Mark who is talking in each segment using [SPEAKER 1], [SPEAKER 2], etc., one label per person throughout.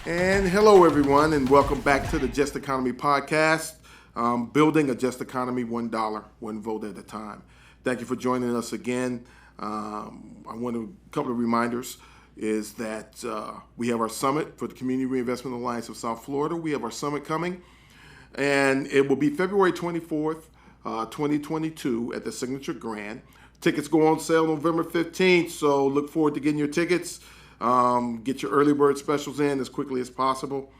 [SPEAKER 1] And hello, everyone, and welcome back to the Just Economy podcast, building a just economy $1, one vote at a time. Thank you for joining us again. I want a couple of reminders is that we have our summit for the Community Reinvestment Alliance of South Florida. We have our summit coming, and it will be February 24th, 2022 at the Signature Grand. Tickets go on sale November 15th, so look forward to getting your tickets. Get your early bird specials in as quickly as possible.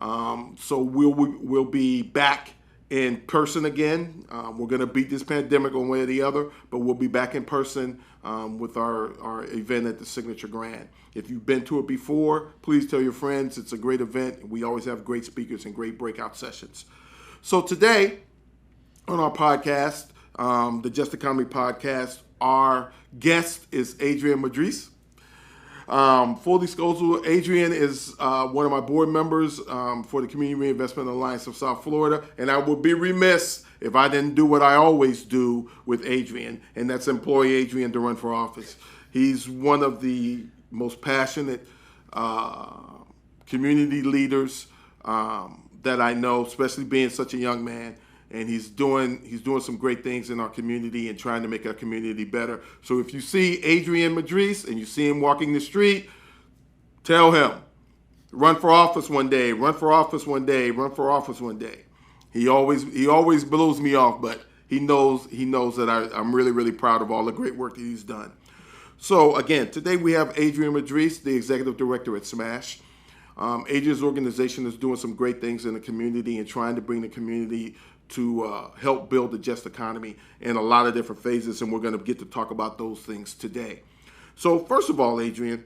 [SPEAKER 1] So we'll be back in person again. We're going to beat this pandemic one way or the other, but we'll be back in person with our event at the Signature Grand. If you've been to it before, please tell your friends. It's a great event. We always have great speakers and great breakout sessions. So today on our podcast, the Just Economy podcast, our guest is Adrian Madriz. Full disclosure, Adrian is one of my board members for the Community Reinvestment Alliance of South Florida, and I would be remiss if I didn't do what I always do with Adrian, and that's employ Adrian to run for office. He's one of the most passionate community leaders that I know, especially being such a young man. And he's doing some great things in our community and trying to make our community better. So if you see Adrian Madriz and you see him walking the street, tell him, run for office one day, run for office one day, run for office one day. He always blows me off, but he knows that I'm really, really proud of all the great work that he's done. So again, today we have Adrian Madriz, the executive director at SMASH. Adrian's organization is doing some great things in the community and trying to bring the community to help build the just economy in a lot of different phases, and we're going to get to talk about those things today. So first of all, Adrian,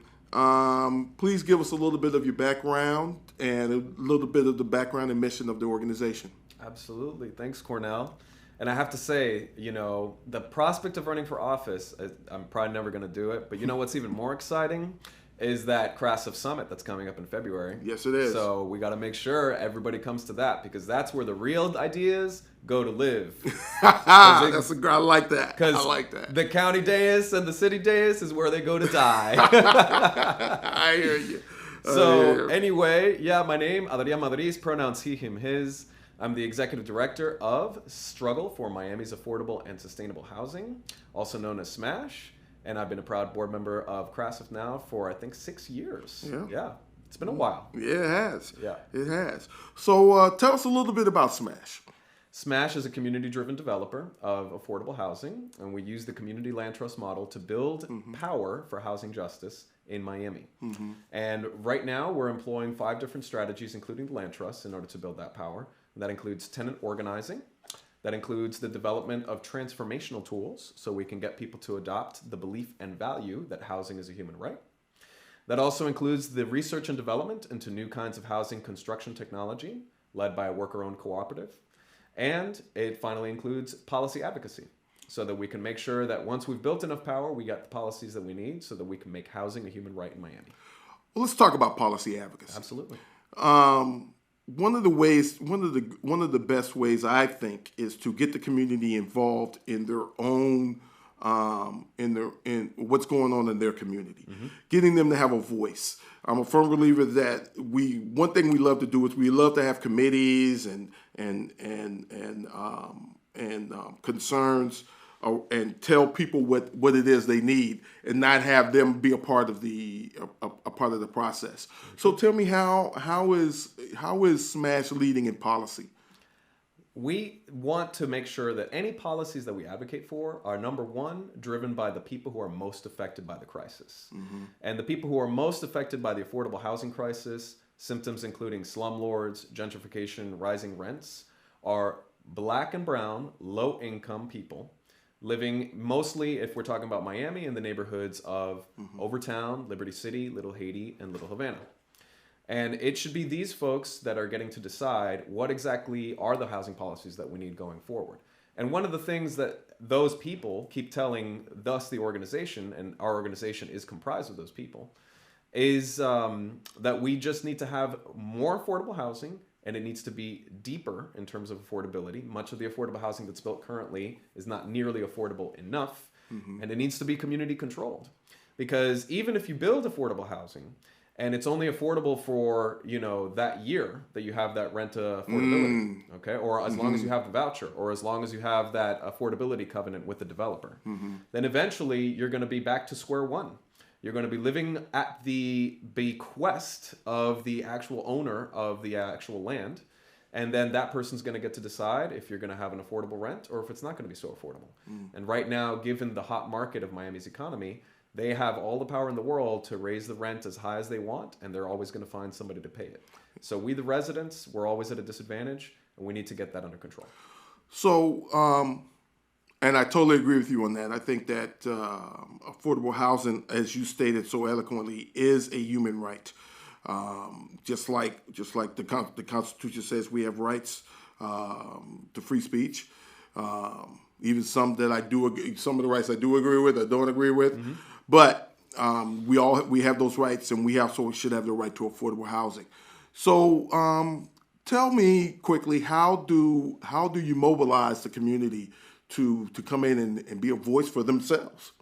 [SPEAKER 1] please give us a little bit of your background and a little bit of the background and mission of the organization.
[SPEAKER 2] Absolutely. Thanks, Cornell. And I have to say, the prospect of running for office, I'm probably never going to do it, but what's even more exciting is that CRASF Summit that's coming up in February.
[SPEAKER 1] Yes, it is.
[SPEAKER 2] So we got to make sure everybody comes to that, because that's where the real ideas go to live.
[SPEAKER 1] I like that.
[SPEAKER 2] I
[SPEAKER 1] like that.
[SPEAKER 2] The county dais and the city dais is where they go to die.
[SPEAKER 1] I hear you.
[SPEAKER 2] Anyway, my name, Adrian Madriz, pronouns he, him, his. I'm the executive director of Struggle for Miami's Affordable and Sustainable Housing, also known as SMASH. And I've been a proud board member of CRASF now for, I think, 6 years. Yeah. It's been a while.
[SPEAKER 1] Yeah, it has.
[SPEAKER 2] Yeah.
[SPEAKER 1] It has. So tell us a little bit about SMASH.
[SPEAKER 2] SMASH is a community-driven developer of affordable housing, and we use the community land trust model to build power for housing justice in Miami. And right now, we're employing 5 different strategies, including the land trust, in order to build that power. And that includes tenant organizing. That includes the development of transformational tools so we can get people to adopt the belief and value that housing is a human right. That also includes the research and development into new kinds of housing construction technology led by a worker-owned cooperative. And it finally includes policy advocacy so that we can make sure that once we've built enough power, we got the policies that we need so that we can make housing a human right in Miami.
[SPEAKER 1] Well, let's talk about policy advocacy.
[SPEAKER 2] Absolutely.
[SPEAKER 1] One of the best ways I think is to get the community involved in their own in what's going on in their community, getting them to have a voice. I'm a firm believer that one thing we love to do is we love to have committees and concerns and tell people what it is they need, and not have them be a part of the process. So tell me how is SMASH leading in policy?
[SPEAKER 2] We want to make sure that any policies that we advocate for are, number one, driven by the people who are most affected by the crisis. And the people who are most affected by the affordable housing crisis, symptoms including slumlords, gentrification, rising rents, are Black and brown, low-income people living mostly, if we're talking about Miami, in the neighborhoods of Overtown, Liberty City, Little Haiti, and Little Havana. And it should be these folks that are getting to decide what exactly are the housing policies that we need going forward. And one of the things that those people keep telling us, the organization, and our organization is comprised of those people, is that we just need to have more affordable housing, and it needs to be deeper in terms of affordability. Much of the affordable housing that's built currently is not nearly affordable enough, and it needs to be community controlled. Because even if you build affordable housing, And it's only affordable for, that year that you have that rent affordability, okay? Or as long as you have the voucher, or as long as you have that affordability covenant with the developer. Then eventually you're going to be back to square one. You're going to be living at the bequest of the actual owner of the actual land. And then that person's going to get to decide if you're going to have an affordable rent or if it's not going to be so affordable. And right now, given the hot market of Miami's economy, they have all the power in the world to raise the rent as high as they want, and they're always going to find somebody to pay it. So we, the residents, we're always at a disadvantage, and we need to get that under control.
[SPEAKER 1] So, and I totally agree with you on that. I think that affordable housing, as you stated so eloquently, is a human right. Just like the Constitution says, we have rights to free speech. Even some that some of the rights I do agree with, I don't agree with. But we have those rights, and we also should have the right to affordable housing. So tell me quickly, how do you mobilize the community to come in and be a voice for themselves?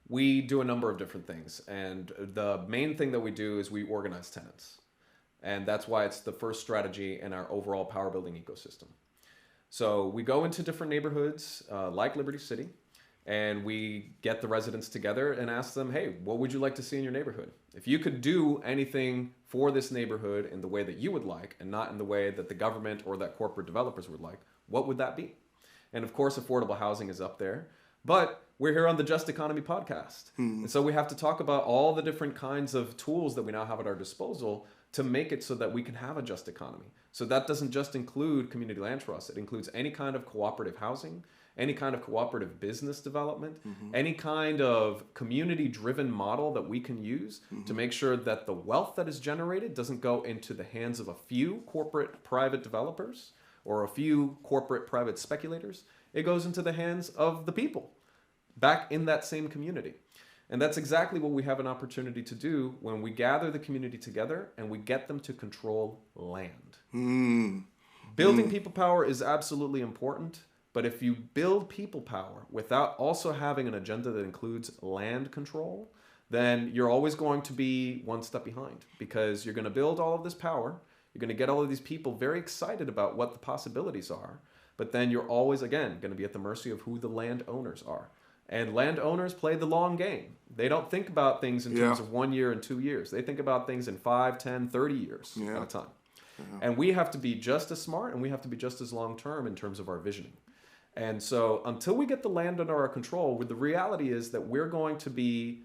[SPEAKER 2] We do a number of different things, and the main thing that we do is we organize tenants, and that's why it's the first strategy in our overall power building ecosystem. So we go into different neighborhoods like Liberty City, and we get the residents together and ask them, hey, what would you like to see in your neighborhood? If you could do anything for this neighborhood in the way that you would like and not in the way that the government or that corporate developers would like, what would that be? And of course, affordable housing is up there, but we're here on the Just Economy podcast. And so we have to talk about all the different kinds of tools that we now have at our disposal to make it so that we can have a just economy. So that doesn't just include community land trusts. It includes any kind of cooperative housing, any kind of cooperative business development, any kind of community-driven model that we can use to make sure that the wealth that is generated doesn't go into the hands of a few corporate private developers or a few corporate private speculators. It goes into the hands of the people back in that same community. And that's exactly what we have an opportunity to do when we gather the community together and we get them to control land. Building people power is absolutely important, but if you build people power without also having an agenda that includes land control, then you're always going to be one step behind, because you're going to build all of this power. You're going to get all of these people very excited about what the possibilities are, but then you're always, again, going to be at the mercy of who the landowners are. And landowners play the long game. They don't think about things in terms of 1 year and 2 years. They think about things in 5, 10, 30 years at a time. And we have to be just as smart, and we have to be just as long-term in terms of our visioning. And so until we get the land under our control, the reality is that we're going to be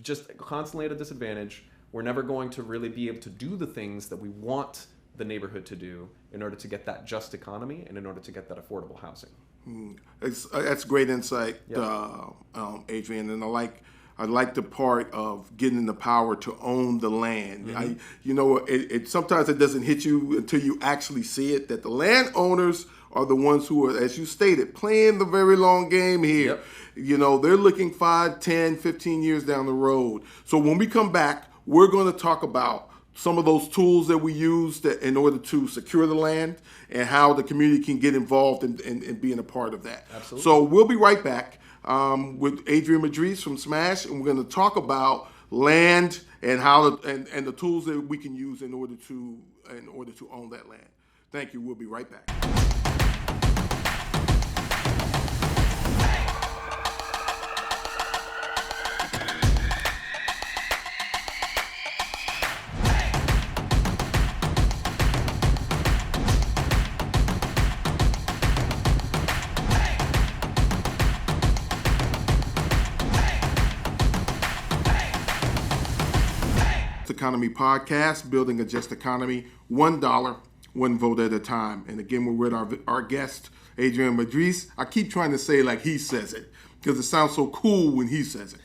[SPEAKER 2] just constantly at a disadvantage. We're never going to really be able to do the things that we want the neighborhood to do in order to get that just economy and in order to get that affordable housing.
[SPEAKER 1] That's great insight, Adrian, and I like the part of getting the power to own the land. Sometimes it doesn't hit you until you actually see it, that the landowners are the ones who are, as you stated, playing the very long game here. They're looking 5, 10, 15 years down the road. So when we come back, we're going to talk about some of those tools that we use in order to secure the land and how the community can get involved in being a part of that.
[SPEAKER 2] Absolutely.
[SPEAKER 1] So we'll be right back with Adrian Madriz from Smash, and we're going to talk about land and how and the tools that we can use in order to own that land. Thank you. We'll be right back. Economy podcast, building a just economy, $1, one vote at a time. And again, we're with our guest, Adrian Madriz. I keep trying to say it like he says it because it sounds so cool when he says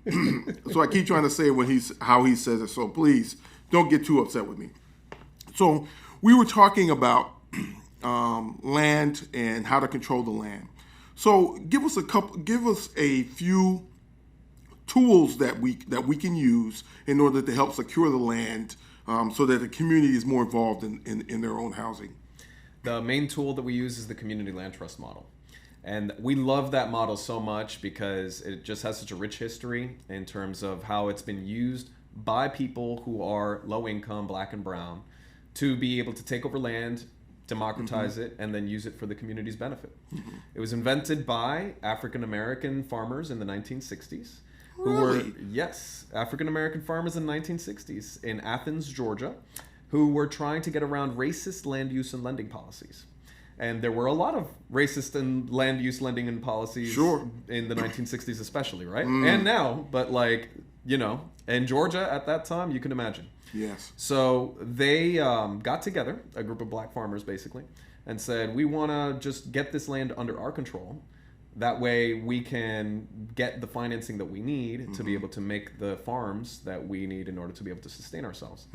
[SPEAKER 1] it. So I keep trying to say it how he says it. So please don't get too upset with me. So we were talking about land and how to control the land. So give us a few tools that we can use in order to help secure the land, so that the community is more involved in their own housing.
[SPEAKER 2] The main tool that we use is the community land trust model. And we love that model so much because it just has such a rich history in terms of how it's been used by people who are low income, black and brown, to be able to take over land, democratize it, and then use it for the community's benefit. It was invented by African American farmers in the 1960s. Who were, yes, African American farmers in the 1960s in Athens, Georgia, who were trying to get around racist land use and lending policies. And there were a lot of racist and land use lending and policies in the 1960s especially, right? And now, but like, you know, in Georgia at that time, you can imagine.
[SPEAKER 1] Yes.
[SPEAKER 2] So they got together, a group of black farmers basically, and said, we want to just get this land under our control. That way we can get the financing that we need to be able to make the farms that we need in order to be able to sustain ourselves.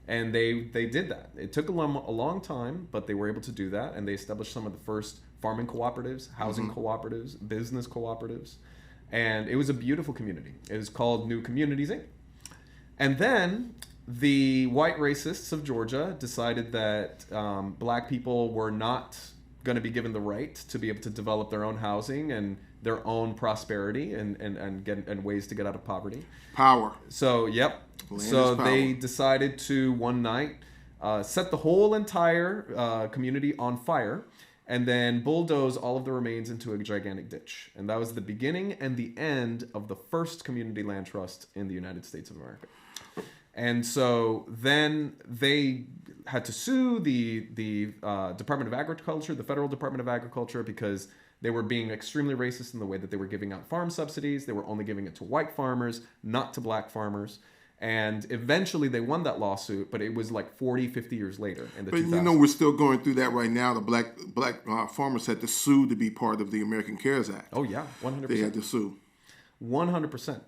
[SPEAKER 2] And they did that. It took a long time, but they were able to do that. And they established some of the first farming cooperatives, housing cooperatives, business cooperatives. And it was a beautiful community. It was called New Communities, Inc. And then the white racists of Georgia decided that black people were not going to be given the right to be able to develop their own housing and their own prosperity and ways to get out of poverty.
[SPEAKER 1] Power.
[SPEAKER 2] So, yep. So they decided to one night set the whole entire community on fire and then bulldoze all of the remains into a gigantic ditch. And that was the beginning and the end of the first community land trust in the United States of America. And so then they had to sue the Department of Agriculture, the Federal Department of Agriculture, because they were being extremely racist in the way that they were giving out farm subsidies. They were only giving it to white farmers, not to black farmers. And eventually they won that lawsuit, but it was like 40, 50 years later in the 2000s.
[SPEAKER 1] But you know, we're still going through that right now. The black farmers had to sue to be part of the American CARES Act.
[SPEAKER 2] Oh, yeah, 100%.
[SPEAKER 1] They had to sue.
[SPEAKER 2] 100%.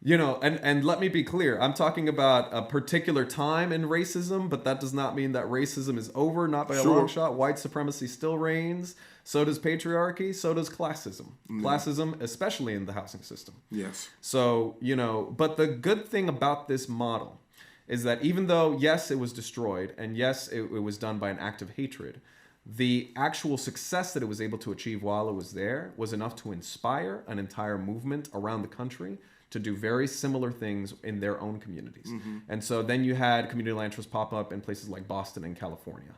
[SPEAKER 2] You know, and let me be clear. I'm talking about a particular time in racism, but that does not mean that racism is over, not by a long shot. White supremacy still reigns. So does patriarchy. So does classism. Classism, especially in the housing system.
[SPEAKER 1] Yes.
[SPEAKER 2] So, you know, but the good thing about this model is that even though, yes, it was destroyed, and yes, it was done by an act of hatred, the actual success that it was able to achieve while it was there was enough to inspire an entire movement around the country to do very similar things in their own communities. And so then you had community land trusts pop up in places like Boston and California.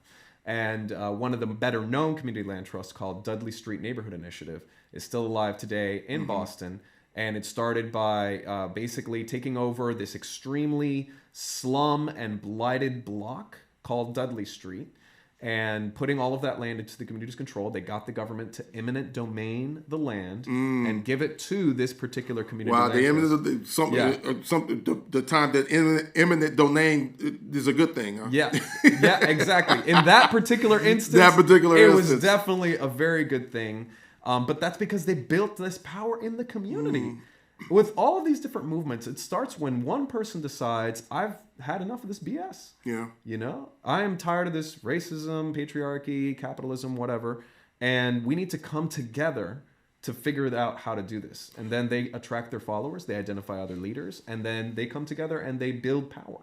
[SPEAKER 2] And one of the better known community land trusts called Dudley Street Neighborhood Initiative is still alive today in Boston. And it started by basically taking over this extremely slum and blighted block called Dudley Street and putting all of that land into the community's control. They got the government to eminent domain the land and give it to this particular community.
[SPEAKER 1] Wow, the time that eminent domain is a good thing. Huh?
[SPEAKER 2] Yeah, yeah, exactly. In that particular instance, it was definitely a very good thing. But that's because they built this power in the community. With all of these different movements, it starts when one person decides, I've had enough of this BS.
[SPEAKER 1] Yeah.
[SPEAKER 2] You know, I am tired of this racism, patriarchy, capitalism, whatever. And we need to come together to figure out how to do this. And then they attract their followers, they identify other leaders, and then they come together and they build power.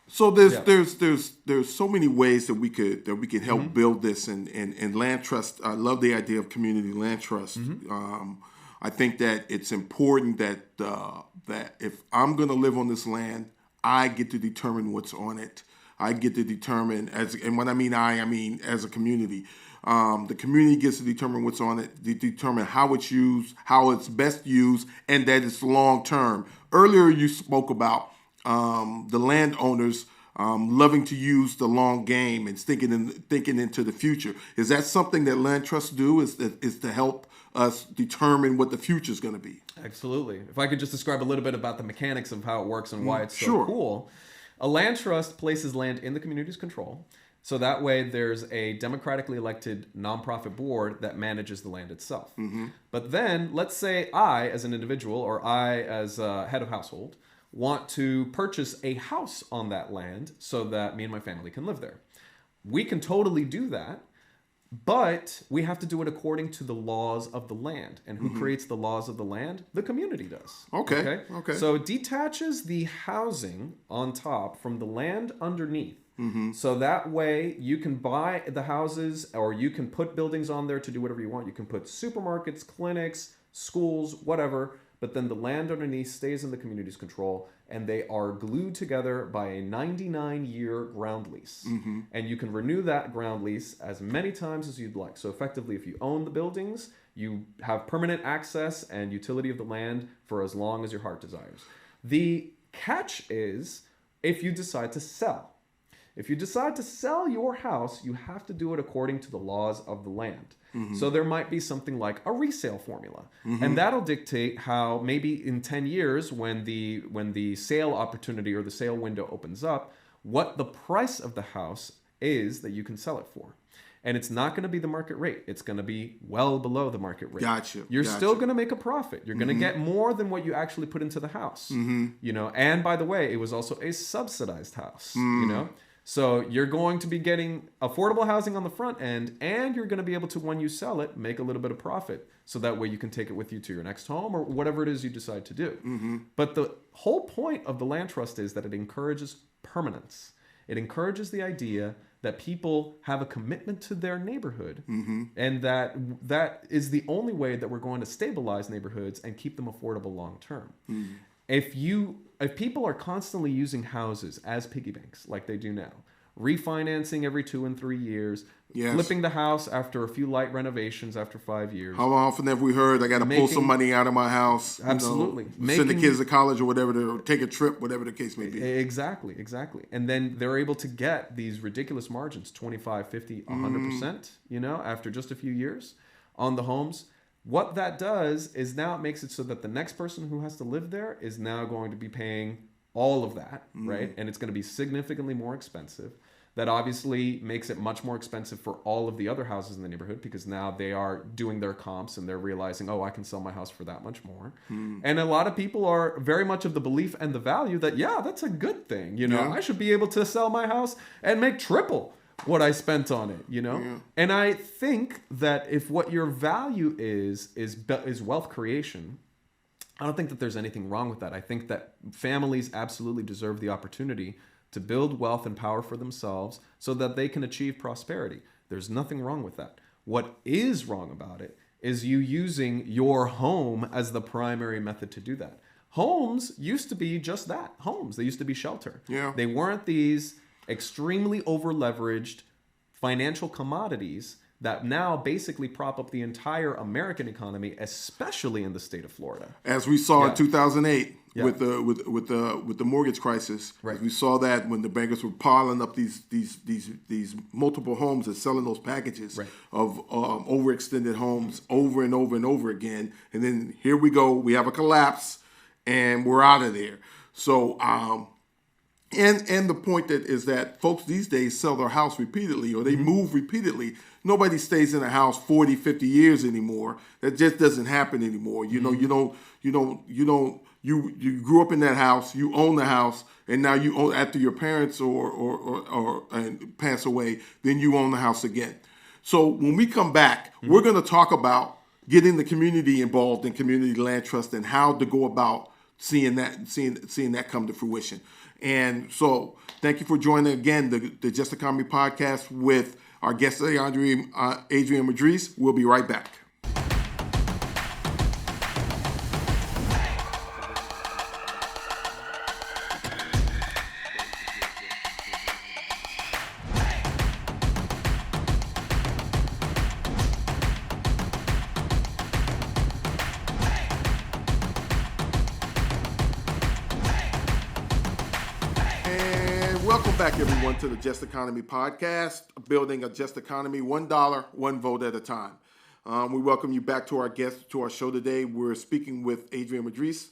[SPEAKER 1] So there's so many ways that we could help build this and land trust. I love the idea of community land trust. I think that it's important that that if I'm going to live on this land, I get to determine what's on it. I get to determine and when I mean as a community. The community gets to determine what's on it, determine how it's used, how it's best used, and that it's long term. Earlier, you spoke about the landowners loving to use the long game and thinking into the future. Is that something that land trusts do? Is to help us determine what the future is going to be?
[SPEAKER 2] Absolutely. If I could just describe a little bit about the mechanics of how it works and why it's so cool. A land trust places land in the community's control. So that way there's a democratically elected nonprofit board that manages the land itself. But then let's say I, as an individual, or I as a head of household, want to purchase a house on that land so that me and my family can live there. We can totally do that, but we have to do it according to the laws of the land. And who creates the laws of the land? The community does.
[SPEAKER 1] Okay.
[SPEAKER 2] So it detaches the housing on top from the land underneath. So that way you can buy the houses or you can put buildings on there to do whatever you want. You can put supermarkets, clinics, schools, whatever. but then the land underneath stays in the community's control, and they are glued together by a 99-year ground lease. And you can renew that ground lease as many times as you'd like. So effectively, if you own the buildings, you have permanent access and utility of the land for as long as your heart desires. The catch is if you decide to sell. If you decide to sell your house, you have to do it according to the laws of the land. So there might be something like a resale formula, and that'll dictate how maybe in 10 years when the sale opportunity or the sale window opens up, what the price of the house is that you can sell it for. And it's not going to be the market rate. It's going to be well below the market rate.
[SPEAKER 1] Gotcha.
[SPEAKER 2] You're still going to make a profit. You're going to get more than what you actually put into the house. You know, and by the way, it was also a subsidized house, you know? So you're going to be getting affordable housing on the front end, and you're going to be able to, when you sell it, make a little bit of profit. So that way you can take it with you to your next home or whatever it is you decide to do. But the whole point of the land trust is that it encourages permanence. It encourages the idea that people have a commitment to their neighborhood, and that is the only way that we're going to stabilize neighborhoods and keep them affordable long term. If people are constantly using houses as piggy banks like they do now, refinancing every 2 and 3 years, flipping the house after a few light renovations after 5 years.
[SPEAKER 1] How often have we heard I got to pull some money out of my house?
[SPEAKER 2] Absolutely.
[SPEAKER 1] Send the kids to college or whatever, or take a trip, whatever the case may be.
[SPEAKER 2] Exactly. And then they're able to get these ridiculous margins, 25, 50, 100%, you know, after just a few years on the homes. What that does is now it makes it so that the next person who has to live there is now going to be paying all of that, right? And it's going to be significantly more expensive. That obviously makes it much more expensive for all of the other houses in the neighborhood, because now they are doing their comps and they're realizing, oh, I can sell my house for that much more. And a lot of people are very much of the belief and the value that, yeah, that's a good thing. You know, I should be able to sell my house and make triple what I spent on it, you know? And I think that if what your value is wealth creation, I don't think that there's anything wrong with that. I think that families absolutely deserve the opportunity to build wealth and power for themselves so that they can achieve prosperity. There's nothing wrong with that. What is wrong about it is you using your home as the primary method to do that. Homes used to be just that, homes. They used to be shelter. They weren't these extremely over-leveraged financial commodities that now basically prop up the entire American economy, especially in the state of Florida.
[SPEAKER 1] As we saw in 2008 with the mortgage crisis, we saw that when the bankers were piling up these multiple homes and selling those packages of overextended homes over and over and over again, and then here we go, we have a collapse, and we're out of there. So. And the point that is that folks these days sell their house repeatedly, or they move repeatedly. Nobody stays in a house 40, 50 years anymore. That just doesn't happen anymore. You know, you grew up in that house, you own the house, and now you own, after your parents or pass away, then you own the house again. So when we come back, we're going to talk about getting the community involved in community land trust and how to go about seeing that come to fruition. And so thank you for joining again the Just Economy podcast with our guest Adrian Madriz. We'll be right back. Welcome back, everyone, to the Just Economy podcast, building a just economy, $1, one vote at a time. We welcome you back to our guest, to our show today. We're speaking with Adrian Madriz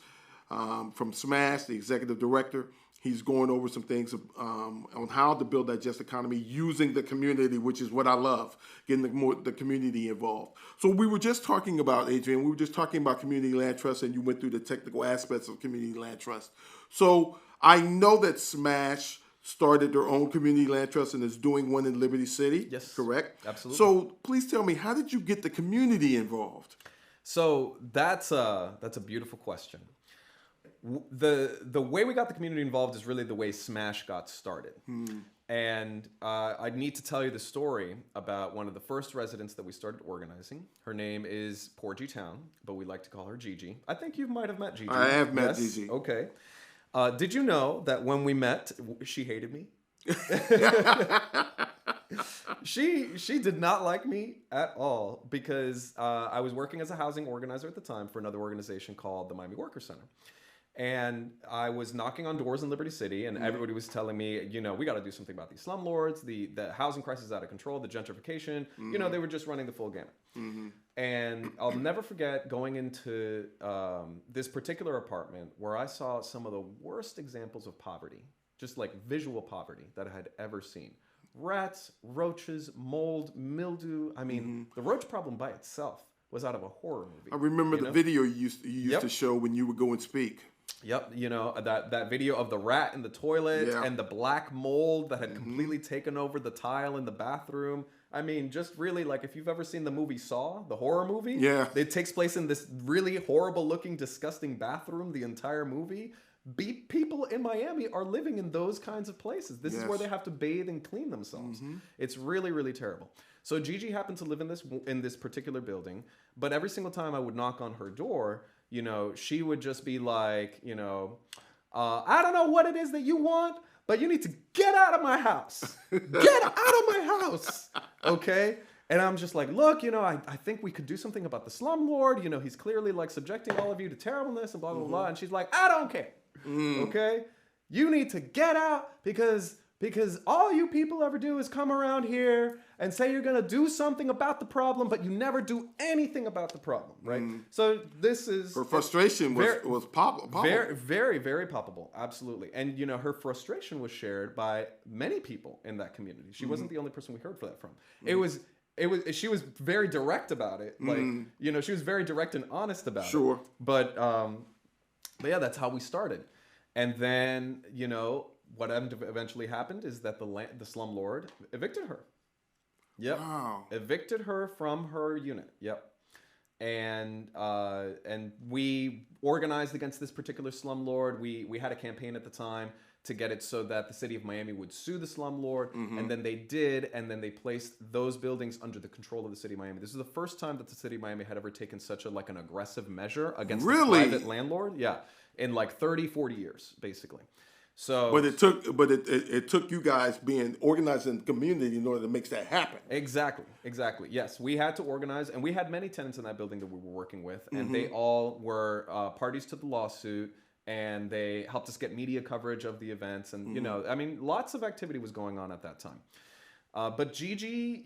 [SPEAKER 1] from SMASH, the executive director. He's going over some things on how to build that just economy using the community, which is what I love, getting the community involved. So we were just talking about, Adrian, community land trust, and you went through the technical aspects of community land trust. So I know that SMASH started their own community land trust and is doing one in Liberty City.
[SPEAKER 2] Yes.
[SPEAKER 1] Correct?
[SPEAKER 2] Absolutely.
[SPEAKER 1] So please tell me, how did you get the community involved?
[SPEAKER 2] So that's a beautiful question. The way we got the community involved is really the way SMASH got started. And I need to tell you the story about one of the first residents that we started organizing. Her name is Porgy Town, but we like to call her Gigi. I think you might have met Gigi.
[SPEAKER 1] I have met
[SPEAKER 2] yes?
[SPEAKER 1] Gigi.
[SPEAKER 2] Okay. Did you know that when we met, she hated me? She did not like me at all because I was working as a housing organizer at the time for another organization called the Miami Worker Center. And I was knocking on doors in Liberty City, and everybody was telling me, we got to do something about these slumlords. The housing crisis is out of control, the gentrification. They were just running the full gamut. And I'll never forget going into this particular apartment where I saw some of the worst examples of poverty, just like visual poverty that I had ever seen. Rats, roaches, mold, mildew. I mean, the roach problem by itself was out of a horror movie.
[SPEAKER 1] I remember the video you used to show when you would go and speak.
[SPEAKER 2] Yep, that video of the rat in the toilet and the black mold that had completely taken over the tile in the bathroom. I mean, just really, like, if you've ever seen the movie Saw, the horror movie, it takes place in this really horrible-looking, disgusting bathroom the entire movie. People in Miami are living in those kinds of places. This is where they have to bathe and clean themselves. It's really, really terrible. So Gigi happened to live in this particular building, but every single time I would knock on her door, she would just be like, I don't know what it is that you want, but you need to get out of my house. Get out of my house. Okay? And I'm just like, look, I think we could do something about the slumlord. He's clearly like subjecting all of you to terribleness and blah, blah, blah. And she's like, I don't care. Okay? You need to get out because all you people ever do is come around here and say you're going to do something about the problem, but you never do anything about the problem, right? So this is...
[SPEAKER 1] Her frustration was palpable.
[SPEAKER 2] Very, very, very palpable, absolutely. And, her frustration was shared by many people in that community. She wasn't the only person we heard that from. She was very direct about it. Like, she was very direct and honest about it.
[SPEAKER 1] Sure.
[SPEAKER 2] But yeah, that's how we started. And then, what eventually happened is that the slumlord evicted her. Yep.
[SPEAKER 1] Wow.
[SPEAKER 2] Evicted her from her unit. Yep. And we organized against this particular slumlord. We had a campaign at the time to get it so that the city of Miami would sue the slumlord, and then they did, and then they placed those buildings under the control of the city of Miami. This is the first time that the city of Miami had ever taken such an aggressive measure against a private landlord. Yeah, in like 30, 40 years, basically. So,
[SPEAKER 1] but it took you guys being organized in the community in order to make that happen.
[SPEAKER 2] Exactly. Yes, we had to organize, and we had many tenants in that building that we were working with, and they all were parties to the lawsuit, and they helped us get media coverage of the events, and lots of activity was going on at that time. But Gigi,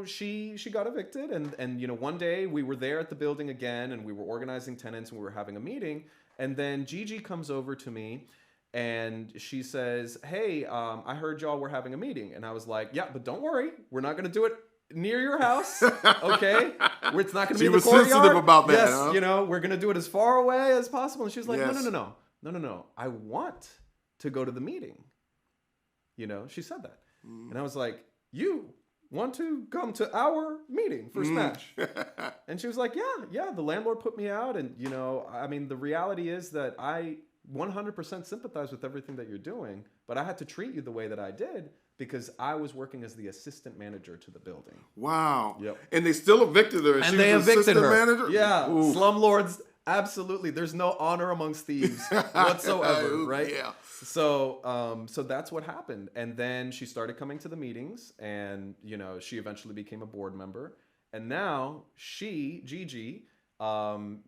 [SPEAKER 2] she got evicted, and one day we were there at the building again, and we were organizing tenants, and we were having a meeting, and then Gigi comes over to me. And she says, hey, I heard y'all were having a meeting. And I was like, yeah, but don't worry. We're not going to do it near your house. Okay? It's not going to be in the courtyard.
[SPEAKER 1] She was sensitive about that,
[SPEAKER 2] yes,
[SPEAKER 1] huh?
[SPEAKER 2] We're going to do it as far away as possible. And she was like, no. I want to go to the meeting. She said that. And I was like, you want to come to our meeting for Smash? And she was like, yeah, the landlord put me out. And, the reality is that I 100% sympathize with everything that you're doing, but I had to treat you the way that I did because I was working as the assistant manager to the building.
[SPEAKER 1] Wow.
[SPEAKER 2] Yep.
[SPEAKER 1] And they still evicted her.
[SPEAKER 2] And they evicted her.
[SPEAKER 1] Manager?
[SPEAKER 2] Yeah. Ooh. Slumlords, absolutely. There's no honor amongst thieves whatsoever, right?
[SPEAKER 1] Yeah.
[SPEAKER 2] So that's what happened. And then she started coming to the meetings, and she eventually became a board member. And now Gigi,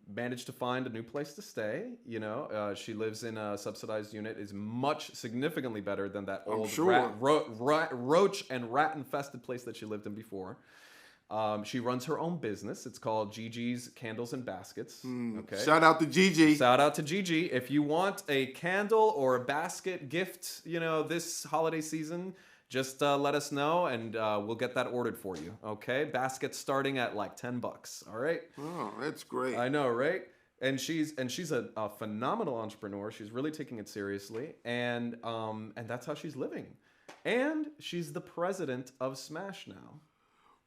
[SPEAKER 2] managed to find a new place to stay. She lives in a subsidized unit. Is significantly better than that old roach and rat infested place that she lived in before. She runs her own business. It's called Gigi's Candles and Baskets. Okay.
[SPEAKER 1] Shout out to Gigi.
[SPEAKER 2] Shout out to Gigi. If you want a candle or a basket gift, this holiday season, just let us know, and we'll get that ordered for you. Okay, baskets starting at like $10. All right.
[SPEAKER 1] Oh, that's great.
[SPEAKER 2] I know, right? And she's a phenomenal entrepreneur. She's really taking it seriously, and that's how she's living. And she's the president of Smash now.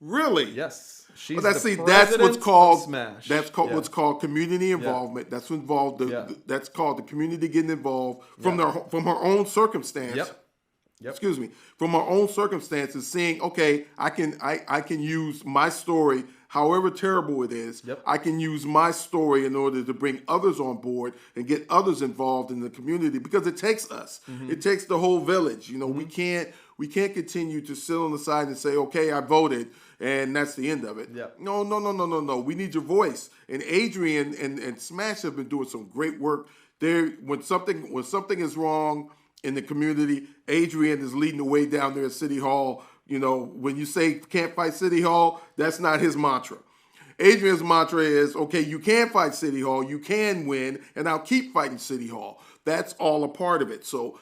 [SPEAKER 1] Really?
[SPEAKER 2] Yes.
[SPEAKER 1] That's what's called
[SPEAKER 2] Smash.
[SPEAKER 1] That's called what's called community involvement. That's involved. That's called the community getting involved from her own circumstance.
[SPEAKER 2] Yep.
[SPEAKER 1] excuse me, from our own circumstances, seeing, okay, I can use my story, however terrible it is.
[SPEAKER 2] Yep.
[SPEAKER 1] I can use my story in order to bring others on board and get others involved in the community, because it takes us. It takes the whole village. You know, we can't continue to sit on the side and say, okay, I voted, and that's the end of it.
[SPEAKER 2] Yep.
[SPEAKER 1] No. We need your voice. And Adrian and Smash have been doing some great work there. When something is wrong in the community, Adrian is leading the way down there at City Hall. You know, when you say can't fight City Hall, that's not his mantra. Adrian's mantra is, okay, you can fight City Hall, you can win, and I'll keep fighting City Hall. That's all a part of it. So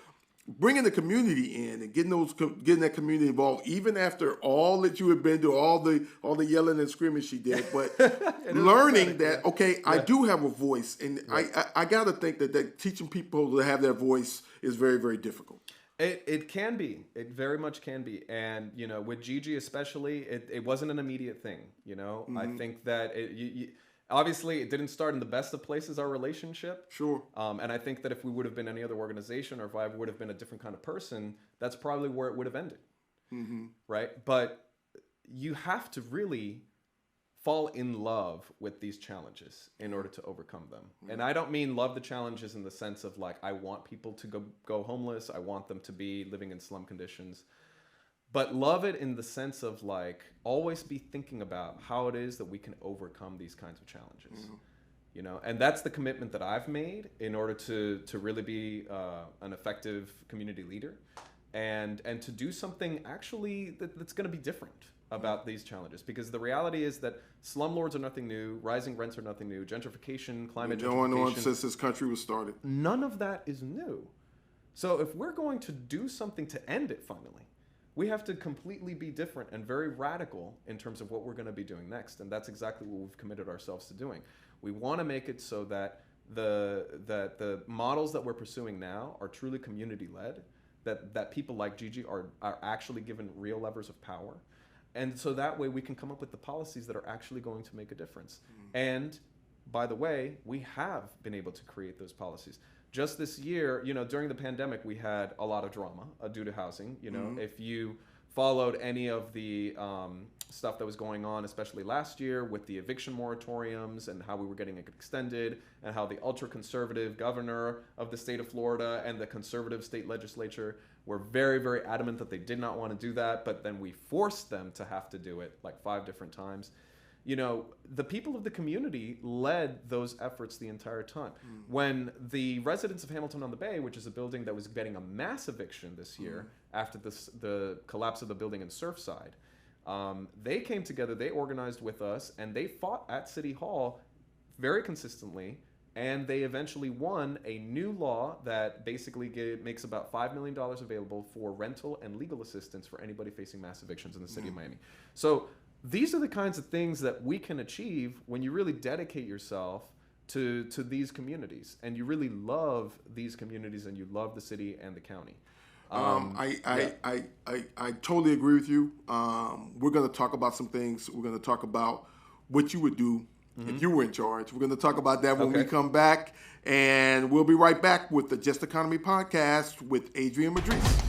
[SPEAKER 1] bringing the community in and getting that community involved, even after all that you have been to, all the yelling and screaming she did, but learning that, okay, I do have a voice, and I got to think that teaching people to have their voice is very, very difficult.
[SPEAKER 2] It can be. It very much can be. And, you know, with Gigi especially, it wasn't an immediate thing, you know. I think that obviously it didn't start in the best of places, our relationship.
[SPEAKER 1] Sure.
[SPEAKER 2] And I think that if we would have been any other organization, or if I would have been a different kind of person, that's probably where it would have ended. Right? But you have to really fall in love with these challenges in order to overcome them. And I don't mean love the challenges in the sense of like, I want people to go homeless. I want them to be living in slum conditions. But love it in the sense of like, always be thinking about how it is that we can overcome these kinds of challenges. You know, and that's the commitment that I've made in order to really be an effective community leader, and to do something actually that's going to be different about these challenges. Because the reality is that slumlords are nothing new, rising rents are nothing new, gentrification, climate
[SPEAKER 1] going
[SPEAKER 2] gentrification,
[SPEAKER 1] on since this country was started.
[SPEAKER 2] None of that is new. So if we're going to do something to end it finally, we have to completely be different and very radical in terms of what we're going to be doing next. And that's exactly what we've committed ourselves to doing. We want to make it so that the models that we're pursuing now are truly community-led, that people like Gigi are actually given real levers of power. And so that way we can come up with the policies that are actually going to make a difference. And by the way, we have been able to create those policies. Just this year, you know, during the pandemic, we had a lot of drama due to housing. You know, if you followed any of the stuff that was going on, especially last year with the eviction moratoriums and how we were getting it extended, and how the ultra-conservative governor of the state of Florida and the conservative state legislature were very, very adamant that they did not want to do that, but then we forced them to have to do it like 5 different times. You know, the people of the community led those efforts the entire time. When the residents of Hamilton on the Bay, which is a building that was getting a mass eviction this year after the collapse of the building in Surfside, they came together, they organized with us, and they fought at City Hall very consistently, and they eventually won a new law that basically makes about $5 million available for rental and legal assistance for anybody facing mass evictions in the city of Miami. So these are the kinds of things that we can achieve when you really dedicate yourself to these communities, and you really love these communities, and you love the city and the county.
[SPEAKER 1] I totally agree with you. We're going to talk about some things. We're going to talk about what you would do if you were in charge. We're going to talk about that when we come back, and we'll be right back with the Just Economy podcast with Adrian Madris.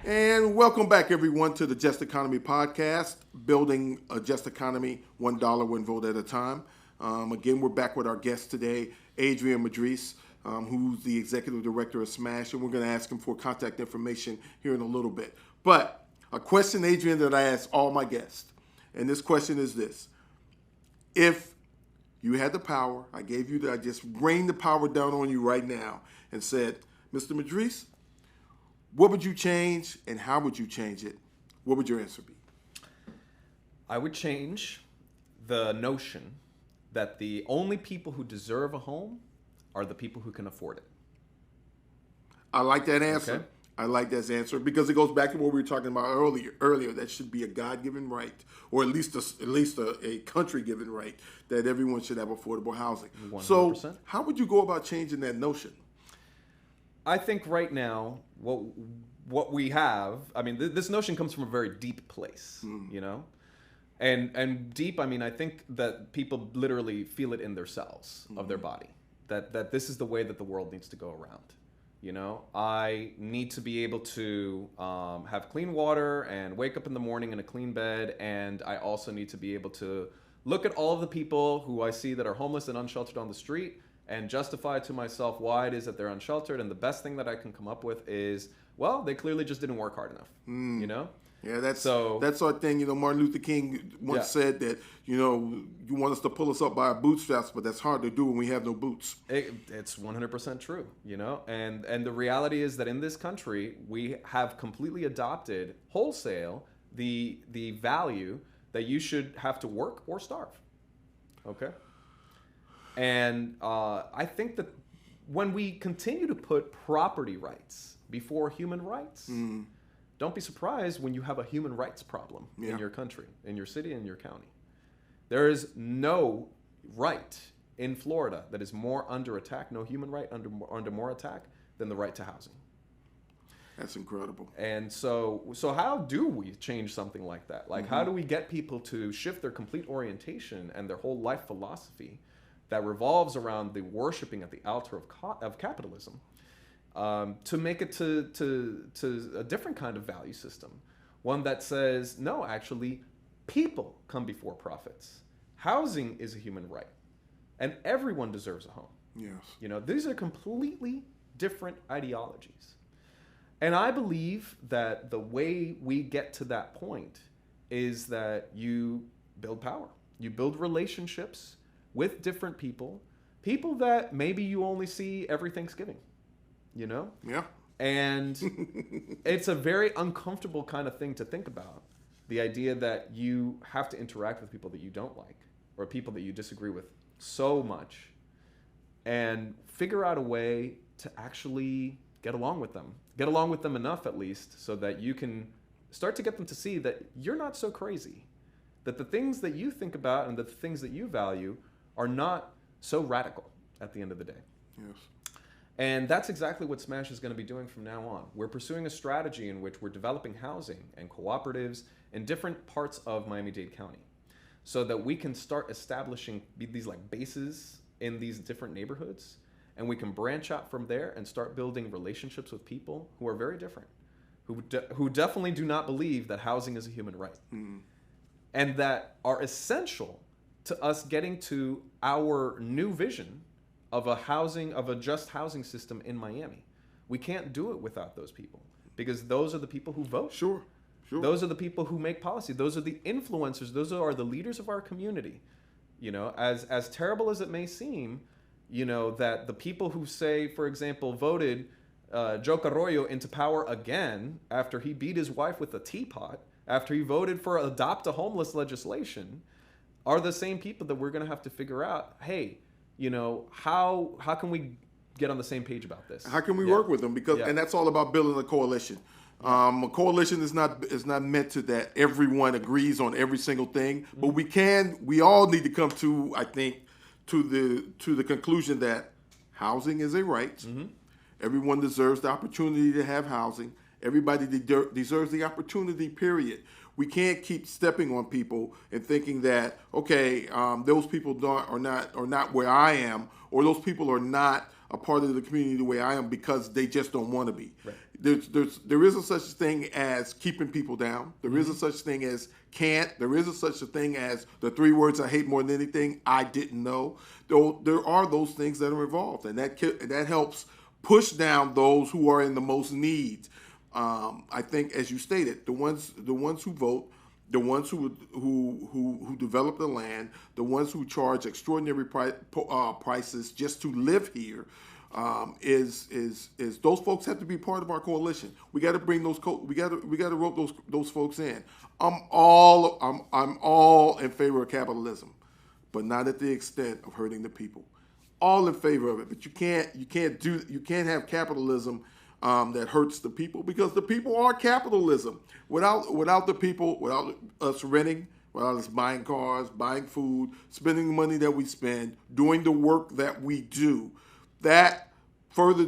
[SPEAKER 1] And welcome back, everyone, to the Just Economy podcast, building a just economy, $1 one vote at a time. Again, we're back with our guest today, Adrian Madris, who's the executive director of SMASH, and we're going to ask him for contact information here in a little bit. But a question, Adrian, that I ask all my guests, and this question is this: if you had the power, I just rained the power down on you right now and said, Mr. Madris, what would you change, and how would you change it? What would your answer be?
[SPEAKER 2] I would change the notion that the only people who deserve a home are the people who can afford it.
[SPEAKER 1] I like that answer.
[SPEAKER 2] Okay.
[SPEAKER 1] I like that answer because it goes back to what we were talking about earlier. That should be a God-given right, or at least a country-given right, that everyone should have affordable housing.
[SPEAKER 2] 100%.
[SPEAKER 1] So, how would you go about changing that notion?
[SPEAKER 2] I think right now, what we have, I mean, this notion comes from a very deep place, you know? And deep, I mean, I think that people literally feel it in their cells of their body, that this is the way that the world needs to go around. You know, I need to be able to have clean water and wake up in the morning in a clean bed. And I also need to be able to look at all of the people who I see that are homeless and unsheltered on the street and justify to myself why it is that they're unsheltered. And the best thing that I can come up with is, well, they clearly just didn't work hard enough, you know?
[SPEAKER 1] Yeah, that's our thing. You know, Martin Luther King once said that, you know, you want us to pull us up by our bootstraps, but that's hard to do when we have no boots.
[SPEAKER 2] It's 100% true, you know? And the reality is that in this country, we have completely adopted wholesale the value that you should have to work or starve, okay? And I think that when we continue to put property rights before human rights, don't be surprised when you have a human rights problem in your country, in your city, in your county. There is no right in Florida that is more under attack, no human right under more attack than the right to housing.
[SPEAKER 1] That's incredible.
[SPEAKER 2] And so how do we change something like that? Like, how do we get people to shift their complete orientation and their whole life philosophy that revolves around the worshiping at the altar of capitalism, to make it to a different kind of value system, one that says, no, actually, people come before profits. Housing is a human right, and everyone deserves a home.
[SPEAKER 1] Yes.
[SPEAKER 2] You know, these are completely different ideologies. And I believe that the way we get to that point is that you build power. You build relationships with different people that maybe you only see every Thanksgiving. You know?
[SPEAKER 1] Yeah.
[SPEAKER 2] And it's a very uncomfortable kind of thing to think about. The idea that you have to interact with people that you don't like or people that you disagree with so much and figure out a way to actually get along with them. Get along with them enough, at least, so that you can start to get them to see that you're not so crazy. That the things that you think about and the things that you value are not so radical at the end of the day.
[SPEAKER 1] Yes.
[SPEAKER 2] And that's exactly what Smash is going to be doing from now on. We're pursuing a strategy in which we're developing housing and cooperatives in different parts of Miami-Dade County so that we can start establishing these like bases in these different neighborhoods, and we can branch out from there and start building relationships with people who are very different, who definitely do not believe that housing is a human right, and that are essential to us getting to our new vision of a just housing system in Miami. We can't do it without those people, because those are the people who vote.
[SPEAKER 1] Sure.
[SPEAKER 2] Those are the people who make policy. Those are the influencers. Those are the leaders of our community. You know, as terrible as it may seem, you know, that the people who say, for example, voted Joe Carroyo into power again after he beat his wife with a teapot, after he voted for adopt a homeless legislation, are the same people that we're going to have to figure out, hey, you know, how can we get on the same page about this?
[SPEAKER 1] How can we work with them? Because and that's all about building a coalition. A coalition is not meant to that everyone agrees on every single thing, but we all need to come to, I think, to the conclusion that housing is a right. Everyone deserves the opportunity to have housing. Everybody deserves the opportunity, period. We can't keep stepping on people and thinking that, okay, those people are not where I am, or those people are not a part of the community the way I am because they just don't want to be.
[SPEAKER 2] Right.
[SPEAKER 1] There isn't such a thing as keeping people down. There isn't such thing as can't. There isn't such a thing as the 3 words I hate more than anything, I didn't know. Though there are those things that are involved, and that helps push down those who are in the most need. I think, as you stated, the ones who vote, the ones who develop the land, the ones who charge extraordinary prices just to live here, is those folks have to be part of our coalition. We got to bring those we got to rope those folks in. I'm all in favor of capitalism, but not at the extent of hurting the people. All in favor of it, but you can't have capitalism that hurts the people, because the people are capitalism. Without the people, without us renting, without us buying cars, buying food, spending the money that we spend, doing the work that we do, that further,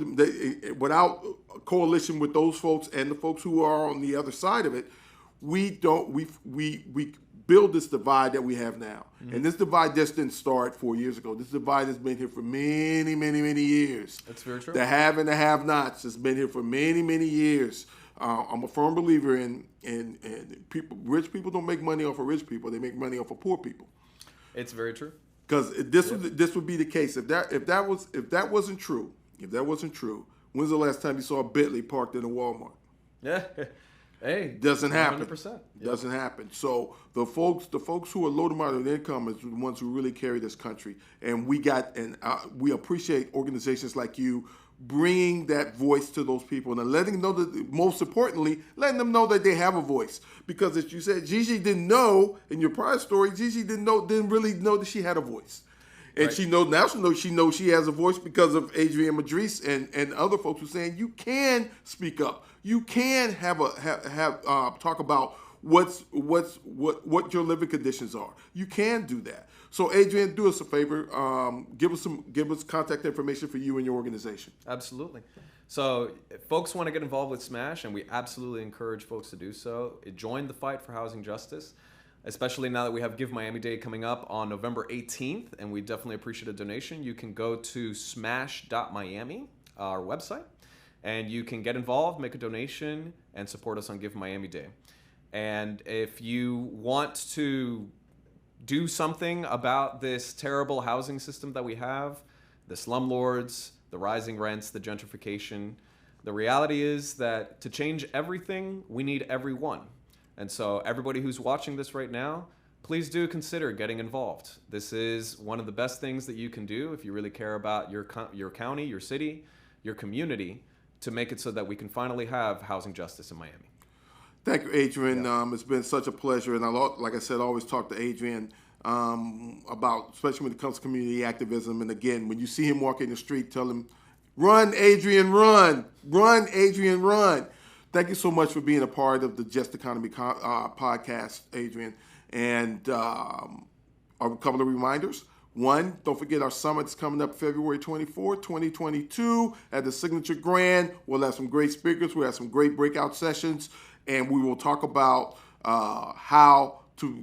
[SPEAKER 1] without a coalition with those folks and the folks who are on the other side of it, we build this divide that we have now. Mm-hmm. And this divide just didn't start 4 years ago. This divide has been here for many, many, many years.
[SPEAKER 2] That's very true.
[SPEAKER 1] The have and the have-nots has been here for many, many years. I'm a firm believer in people. Rich people don't make money off of rich people. They make money off of poor people.
[SPEAKER 2] It's very true.
[SPEAKER 1] Because this would be the case if that wasn't true. When's the last time you saw a Bentley parked in a Walmart?
[SPEAKER 2] Yeah. Hey,
[SPEAKER 1] doesn't happen.
[SPEAKER 2] 100%. Yep.
[SPEAKER 1] Doesn't happen. So the folks who are low to moderate income is the ones who really carry this country, and we appreciate organizations like you bringing that voice to those people and letting them know that, most importantly, letting them know that they have a voice. Because as you said, Gigi didn't know in your prior story. Gigi didn't really know that she had a voice. And right. She knows she has a voice because of Adrienne Madrice and other folks who are saying you can speak up. You can talk about what your living conditions are. You can do that. So Adrienne, do us a favor. Give us contact information for you and your organization.
[SPEAKER 2] Absolutely. So if folks want to get involved with SMASH, and we absolutely encourage folks to do so, join the fight for housing justice. Especially now that we have Give Miami Day coming up on November 18th, and we definitely appreciate a donation. You can go to smash.miami, our website, and you can get involved, make a donation, and support us on Give Miami Day. And if you want to do something about this terrible housing system that we have, the slumlords, the rising rents, the gentrification, the reality is that to change everything, we need everyone. And so everybody who's watching this right now, please do consider getting involved. This is one of the best things that you can do if you really care about your county, your city, your community, to make it so that we can finally have housing justice in Miami.
[SPEAKER 1] Thank you, Adrienne. Yeah. It's been such a pleasure. And like I said, I always talk to Adrienne about, especially when it comes to community activism. And again, when you see him walking the street, tell him, run, Adrienne, run. Run, Adrienne, run. Thank you so much for being a part of the Just Economy podcast, Adrienne. And a couple of reminders. One, don't forget our summit's coming up February 24th, 2022 at the Signature Grand. We'll have some great speakers. We'll have some great breakout sessions. And we will talk about how to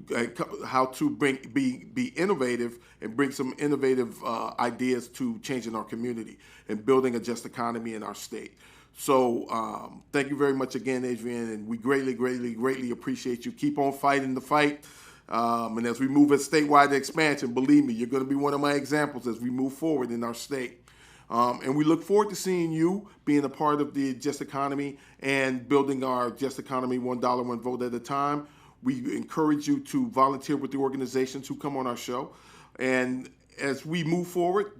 [SPEAKER 1] be innovative and bring some innovative ideas to changing our community and building a just economy in our state. So thank you very much again, Adrienne, and we greatly, greatly, greatly appreciate you. Keep on fighting the fight. And as we move at statewide expansion, believe me, you're going to be one of my examples as we move forward in our state. And we look forward to seeing you being a part of the Just Economy and building our Just Economy $1, 1 vote at a time. We encourage you to volunteer with the organizations who come on our show. And as we move forward,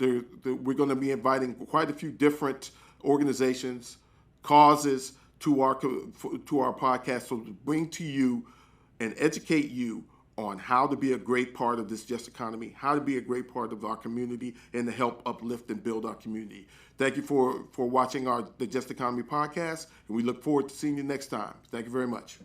[SPEAKER 1] we're going to be inviting quite a few different organizations, causes to our podcast, so to bring to you and educate you on how to be a great part of this just economy, how to be a great part of our community, and to help uplift and build our community. Thank you for watching the Just Economy podcast, and we look forward to seeing you next time. Thank you very much.